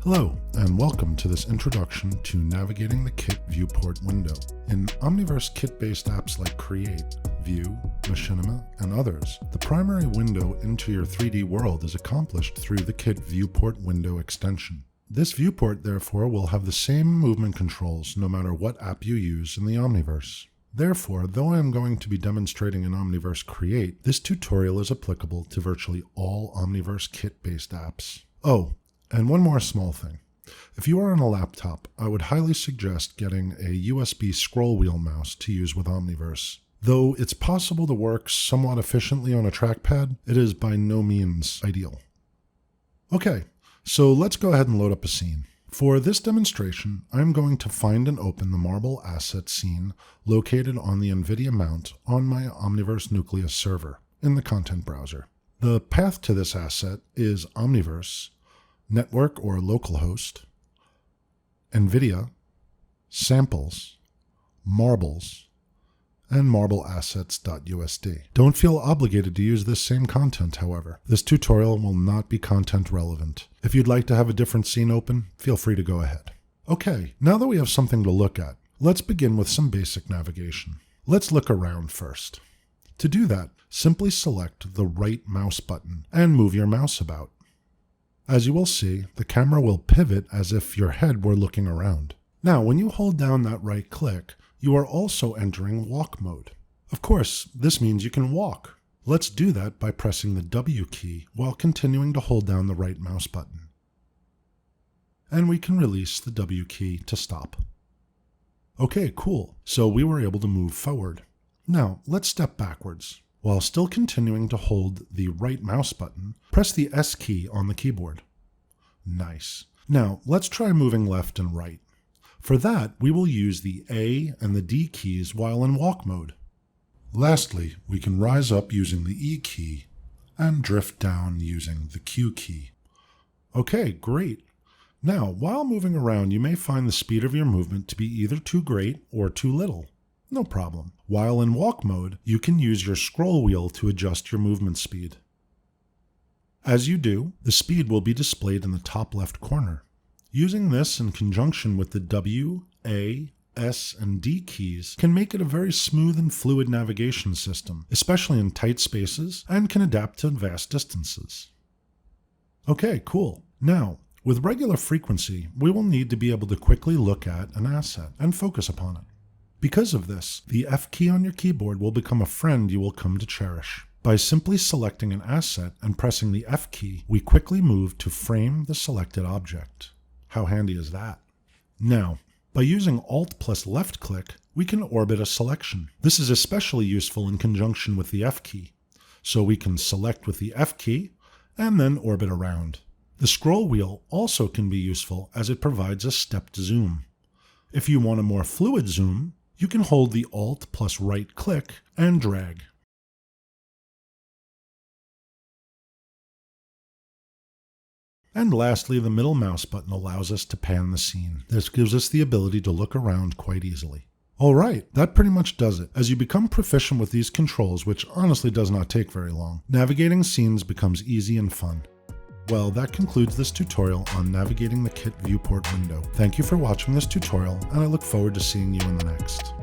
Hello, and welcome to this introduction to navigating the Kit viewport window. In Omniverse Kit-based apps like Create, View, Machinima, and others, the primary window into your 3D world is accomplished through the Kit viewport window extension. This viewport, therefore, will have the same movement controls no matter what app you use in the Omniverse. Therefore, though I am going to be demonstrating in Omniverse Create, this tutorial is applicable to virtually all Omniverse Kit-based apps. Oh, and one more small thing. If you are on a laptop, I would highly suggest getting a USB scroll wheel mouse to use with Omniverse. Though it's possible to work somewhat efficiently on a trackpad, it is by no means ideal. Okay, so let's go ahead and load up a scene. For this demonstration, I'm going to find and open the marble asset scene located on the NVIDIA mount on my Omniverse Nucleus server in the content browser. The path to this asset is Omniverse, network or localhost, NVIDIA, samples, marbles, and marbleassets.usd. Don't feel obligated to use this same content, however. This tutorial will not be content relevant. If you'd like to have a different scene open, feel free to go ahead. Okay, now that we have something to look at, let's begin with some basic navigation. Let's look around first. To do that, simply select the right mouse button and move your mouse about. As you will see, the camera will pivot as if your head were looking around. Now, when you hold down that right click, you are also entering walk mode. Of course, this means you can walk. Let's do that by pressing the W key while continuing to hold down the right mouse button. And we can release the W key to stop. Okay, cool. So we were able to move forward. Now, let's step backwards. While still continuing to hold the right mouse button, press the S key on the keyboard. Nice. Now, let's try moving left and right. For that, we will use the A and the D keys while in walk mode. Lastly, we can rise up using the E key and drift down using the Q key. Okay, great. Now, while moving around, you may find the speed of your movement to be either too great or too little. No problem. While in walk mode, you can use your scroll wheel to adjust your movement speed. As you do, the speed will be displayed in the top left corner. Using this in conjunction with the W, A, S, and D keys can make it a very smooth and fluid navigation system, especially in tight spaces, and can adapt to vast distances. Okay, cool. Now, with regular frequency, we will need to be able to quickly look at an asset and focus upon it. Because of this, the F key on your keyboard will become a friend you will come to cherish. By simply selecting an asset and pressing the F key, we quickly move to frame the selected object. How handy is that? Now, by using Alt plus left click, we can orbit a selection. This is especially useful in conjunction with the F key. So we can select with the F key and then orbit around. The scroll wheel also can be useful as it provides a stepped zoom. If you want a more fluid zoom, you can hold the Alt plus right click and drag. And lastly, the middle mouse button allows us to pan the scene. This gives us the ability to look around quite easily. Alright, that pretty much does it. As you become proficient with these controls, which honestly does not take very long, navigating scenes becomes easy and fun. Well, that concludes this tutorial on navigating the Kit viewport window. Thank you for watching this tutorial, and I look forward to seeing you in the next.